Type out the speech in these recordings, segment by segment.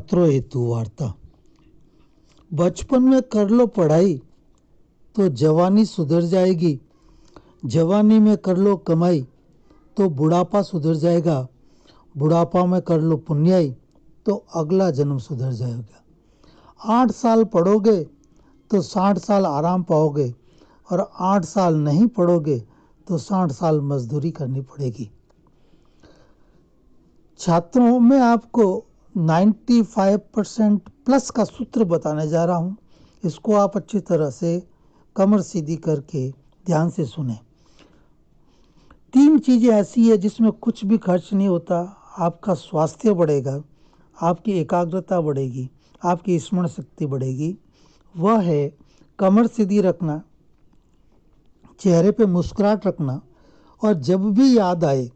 छात्रों हेतु वार्ता। बचपन में कर लो पढ़ाई तो जवानी सुधर जाएगी, जवानी में कर लो कमाई तो बुढ़ापा सुधर जाएगा, बुढ़ापा में कर लो पुण्याई तो अगला जन्म सुधर जाएगा। 8 साल पढ़ोगे तो 60 साल आराम पाओगे और 8 साल नहीं पढ़ोगे तो 60 साल मजदूरी करनी पड़ेगी। छात्रों, मैं आपको 95% प्लस का सूत्र बताने जा रहा हूँ। इसको आप अच्छी तरह से कमर सीधी करके ध्यान से सुने। 3 चीज़ें ऐसी है जिसमें कुछ भी खर्च नहीं होता। आपका स्वास्थ्य बढ़ेगा, आपकी एकाग्रता बढ़ेगी, आपकी स्मरण शक्ति बढ़ेगी। वह है कमर सीधी रखना, चेहरे पे मुस्कुराहट रखना और जब भी याद आए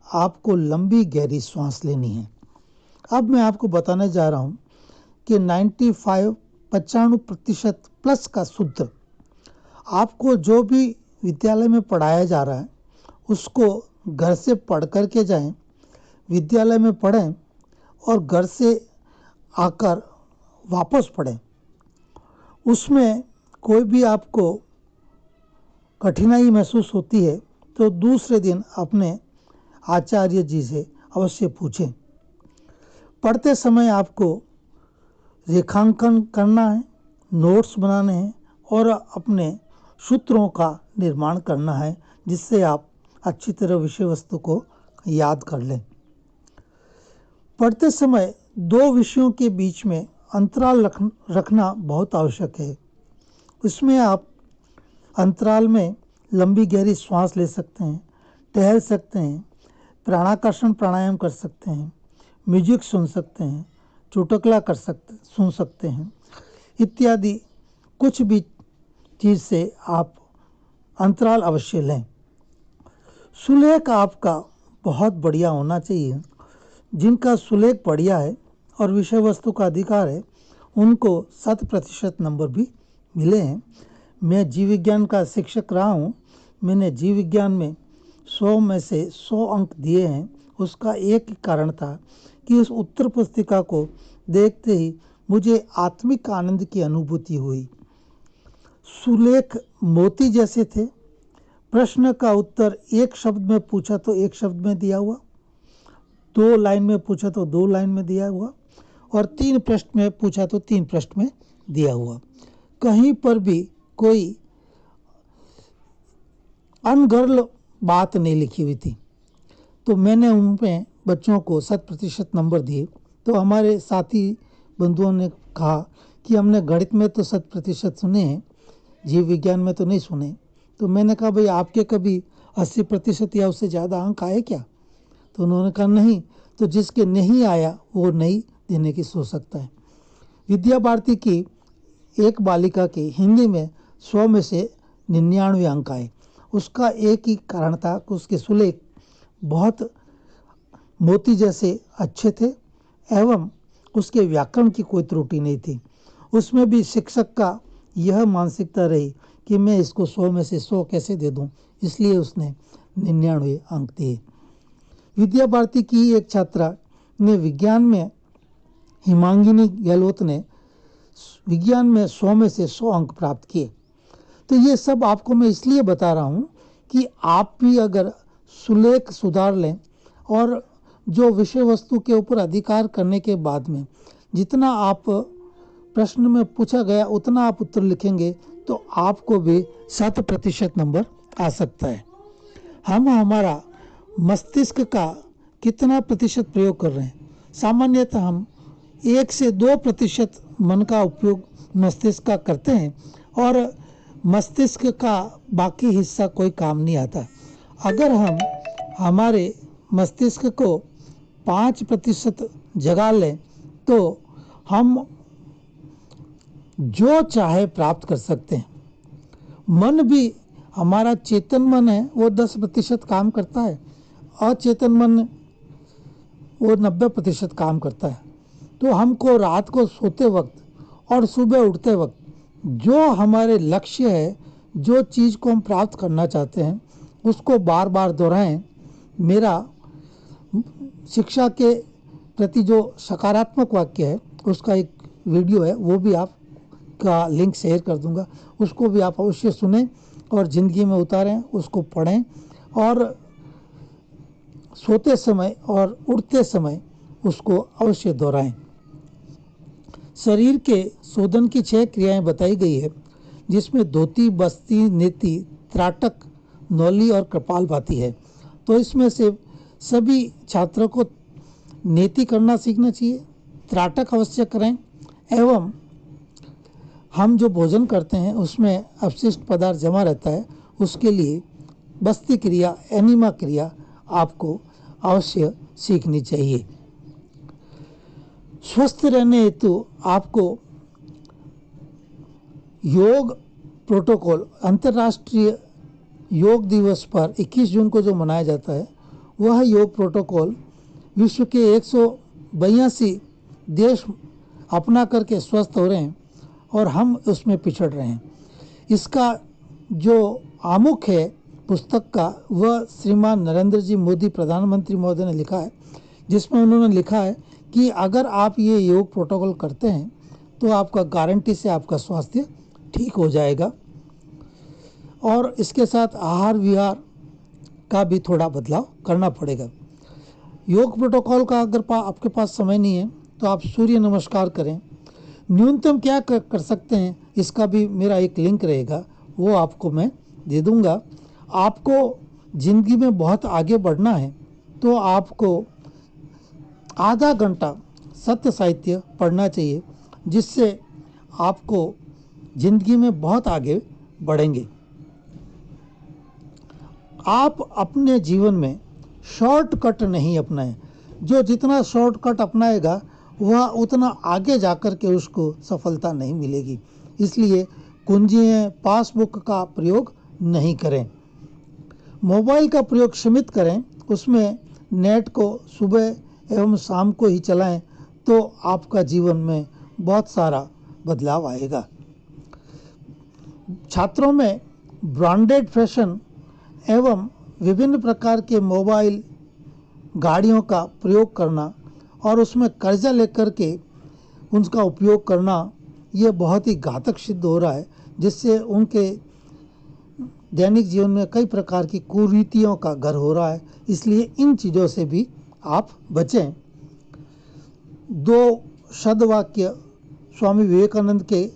आपको लंबी गहरी सांस लेनी है। अब मैं आपको बताने जा रहा हूँ कि 95% प्लस का सूत्र। आपको जो भी विद्यालय में पढ़ाया जा रहा है उसको घर से पढ़ कर के जाएं, विद्यालय में पढ़ें और घर से आकर वापस पढ़ें। उसमें कोई भी आपको कठिनाई महसूस होती है तो दूसरे दिन अपने आचार्य जी से अवश्य पूछें। पढ़ते समय आपको रेखांकन करना है, नोट्स बनाने हैं और अपने सूत्रों का निर्माण करना है जिससे आप अच्छी तरह विषय वस्तु को याद कर लें। पढ़ते समय 2 विषयों के बीच में अंतराल रखना बहुत आवश्यक है। इसमें आप अंतराल में लंबी गहरी सांस ले सकते हैं, टहल सकते हैं, प्राणाकर्षण प्राणायाम कर सकते हैं, म्यूजिक सुन सकते हैं, चुटकुला सुन सकते हैं इत्यादि। कुछ भी चीज़ से आप अंतराल अवश्य लें। सुलेख आपका बहुत बढ़िया होना चाहिए। जिनका सुलेख बढ़िया है और विषय वस्तु का अधिकार है उनको 100% नंबर भी मिले हैं। मैं जीव विज्ञान का शिक्षक रहा हूँ। मैंने जीव विज्ञान में 100 में से 100 अंक दिए हैं। उसका एक ही कारण था कि उस उत्तर पुस्तिका को देखते ही मुझे आत्मिक आनंद की अनुभूति हुई। सुलेख मोती जैसे थे। प्रश्न का उत्तर एक शब्द में पूछा तो एक शब्द में दिया हुआ, 2 लाइन में पूछा तो 2 लाइन में दिया हुआ और 3 प्रश्न में पूछा तो 3 प्रश्न में दिया हुआ। कहीं पर भी कोई अनगढ़ बात नहीं लिखी हुई थी। तो मैंने उनमें बच्चों को 100% नंबर दिए। तो हमारे साथी बंधुओं ने कहा कि हमने गणित में तो 100% सुने हैं, जीव विज्ञान में तो नहीं सुने। तो मैंने कहा भाई आपके कभी 80% या उससे ज़्यादा अंक आए क्या? तो उन्होंने कहा नहीं। तो जिसके नहीं आया वो नहीं देने की सोच सकता है। विद्या भारती की एक बालिका के हिंदी में 100 में से 99 अंक आए। उसका एक ही कारण था कि उसके सुलेख बहुत मोती जैसे अच्छे थे एवं उसके व्याकरण की कोई त्रुटि नहीं थी। उसमें भी शिक्षक का यह मानसिकता रही कि मैं इसको 100 में से 100 कैसे दे दूं, इसलिए उसने 99 अंक दिए। विद्या भारती की एक छात्रा ने विज्ञान में, हिमांगिनी गहलोत ने विज्ञान में 100 में से 100 अंक प्राप्त किए। तो ये सब आपको मैं इसलिए बता रहा हूँ कि आप भी अगर सुलेख सुधार लें और जो विषय वस्तु के ऊपर अधिकार करने के बाद में जितना आप प्रश्न में पूछा गया उतना आप उत्तर लिखेंगे तो आपको भी 100% नंबर आ सकता है। हम हमारा मस्तिष्क का कितना प्रतिशत प्रयोग कर रहे हैं? सामान्यतः हम 1 से 2% मन का उपयोग मस्तिष्क का करते हैं और मस्तिष्क का बाकी हिस्सा कोई काम नहीं आता। अगर हम हमारे मस्तिष्क को 5% जगा लें तो हम जो चाहे प्राप्त कर सकते हैं। मन भी, हमारा चेतन मन है वो 10% काम करता है, अचेतन मन वो 90% काम करता है। तो हमको रात को सोते वक्त और सुबह उठते वक्त जो हमारे लक्ष्य है, जो चीज़ को हम प्राप्त करना चाहते हैं उसको बार बार दोहराएं। मेरा शिक्षा के प्रति जो सकारात्मक वाक्य है उसका एक वीडियो है, वो भी आपका लिंक शेयर कर दूंगा, उसको भी आप अवश्य सुनें और ज़िंदगी में उतारें, उसको पढ़ें और सोते समय और उठते समय उसको अवश्य दोहराएं। शरीर के शोधन की 6 क्रियाएं बताई गई है, जिसमें धोती, बस्ती, नेति, त्राटक, नौली और कपालभाति है। तो इसमें से सभी छात्रों को नेति करना सीखना चाहिए, त्राटक अवश्य करें, एवं हम जो भोजन करते हैं उसमें अपशिष्ट पदार्थ जमा रहता है, उसके लिए बस्ती क्रिया, एनिमा क्रिया आपको अवश्य सीखनी चाहिए। स्वस्थ रहने हेतु आपको योग प्रोटोकॉल, अंतर्राष्ट्रीय योग दिवस पर 21 जून को जो मनाया जाता है, वह योग प्रोटोकॉल विश्व के 182 देश अपना करके स्वस्थ हो रहे हैं और हम उसमें पिछड़ रहे हैं। इसका जो आमुख है पुस्तक का, वह श्रीमान नरेंद्र जी मोदी प्रधानमंत्री महोदय ने लिखा है, जिसमें उन्होंने लिखा है कि अगर आप ये योग प्रोटोकॉल करते हैं तो आपका गारंटी से आपका स्वास्थ्य ठीक हो जाएगा। और इसके साथ आहार विहार का भी थोड़ा बदलाव करना पड़ेगा। योग प्रोटोकॉल का अगर आपके पास समय नहीं है तो आप सूर्य नमस्कार करें। न्यूनतम क्या कर सकते हैं, इसका भी मेरा एक लिंक रहेगा, वो आपको मैं दे दूंगा। आपको ज़िंदगी में बहुत आगे बढ़ना है तो आपको आधा घंटा सत्य साहित्य पढ़ना चाहिए, जिससे आपको ज़िंदगी में बहुत आगे बढ़ेंगे। आप अपने जीवन में शॉर्टकट नहीं अपनाएं। जो जितना शॉर्टकट अपनाएगा वह उतना आगे जाकर के उसको सफलता नहीं मिलेगी। इसलिए कुंजियाँ, पासबुक का प्रयोग नहीं करें। मोबाइल का प्रयोग सीमित करें, उसमें नेट को सुबह एवं शाम को ही चलाएं तो आपका जीवन में बहुत सारा बदलाव आएगा। छात्रों में ब्रांडेड फैशन एवं विभिन्न प्रकार के मोबाइल, गाड़ियों का प्रयोग करना और उसमें कर्जा लेकर के उनका उपयोग करना, ये बहुत ही घातक सिद्ध हो रहा है, जिससे उनके दैनिक जीवन में कई प्रकार की कुरीतियों का घर हो रहा है। इसलिए इन चीज़ों से भी आप बचें। 2 सदवाक्य स्वामी विवेकानंद के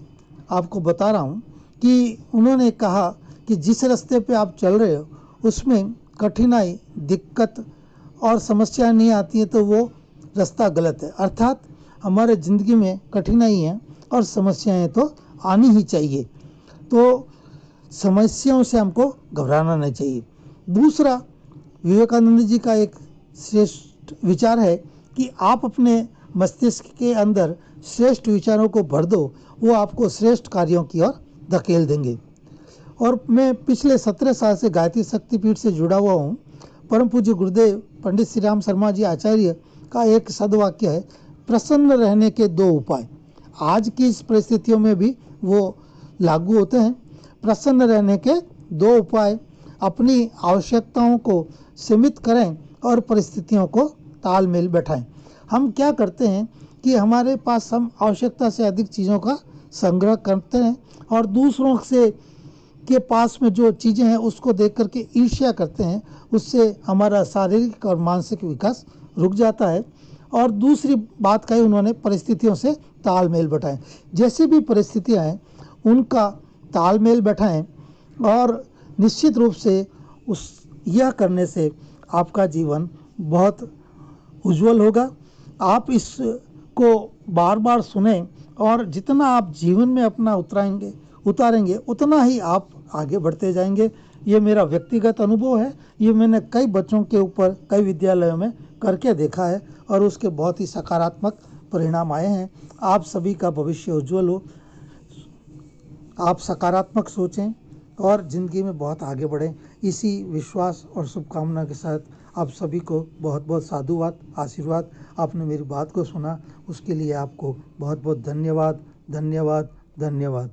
आपको बता रहा हूँ कि उन्होंने कहा कि जिस रास्ते पे आप चल रहे हो उसमें कठिनाई, दिक्कत और समस्या नहीं आती है तो वो रास्ता गलत है। अर्थात हमारे ज़िंदगी में कठिनाई है और समस्याएं तो आनी ही चाहिए, तो समस्याओं से हमको घबराना नहीं चाहिए। दूसरा, विवेकानंद जी का एक श्रेष्ठ विचार है कि आप अपने मस्तिष्क के अंदर श्रेष्ठ विचारों को भर दो, वो आपको श्रेष्ठ कार्यों की ओर धकेल देंगे। और मैं पिछले 17 साल से गायत्री शक्तिपीठ से जुड़ा हुआ हूँ। परम पूज्य गुरुदेव पंडित श्री राम शर्मा जी आचार्य का एक सदवाक्य है, प्रसन्न रहने के 2 उपाय। आज की इस परिस्थितियों में भी वो लागू होते हैं। प्रसन्न रहने के 2 उपाय, अपनी आवश्यकताओं को सीमित करें और परिस्थितियों को तालमेल बैठाएं। हम क्या करते हैं कि हमारे पास हम आवश्यकता से अधिक चीज़ों का संग्रह करते हैं और दूसरों से के पास में जो चीज़ें हैं उसको देख करके ईर्ष्या करते हैं। उससे हमारा शारीरिक और मानसिक विकास रुक जाता है। और दूसरी बात कही उन्होंने, परिस्थितियों से तालमेल बैठाएं। जैसी भी परिस्थितियां हैं उनका तालमेल बैठाएं और निश्चित रूप से यह करने से आपका जीवन बहुत उज्जवल होगा। आप इसको बार बार सुने और जितना आप जीवन में अपना उतारेंगे उतना ही आप आगे बढ़ते जाएंगे। ये मेरा व्यक्तिगत अनुभव है, ये मैंने कई बच्चों के ऊपर कई विद्यालयों में करके देखा है और उसके बहुत ही सकारात्मक परिणाम आए हैं। आप सभी का भविष्य उज्जवल हो, आप सकारात्मक सोचें और ज़िंदगी में बहुत आगे बढ़ें। इसी विश्वास और शुभकामना के साथ आप सभी को बहुत बहुत साधुवाद, आशीर्वाद। आपने मेरी बात को सुना उसके लिए आपको बहुत बहुत धन्यवाद, धन्यवाद, धन्यवाद।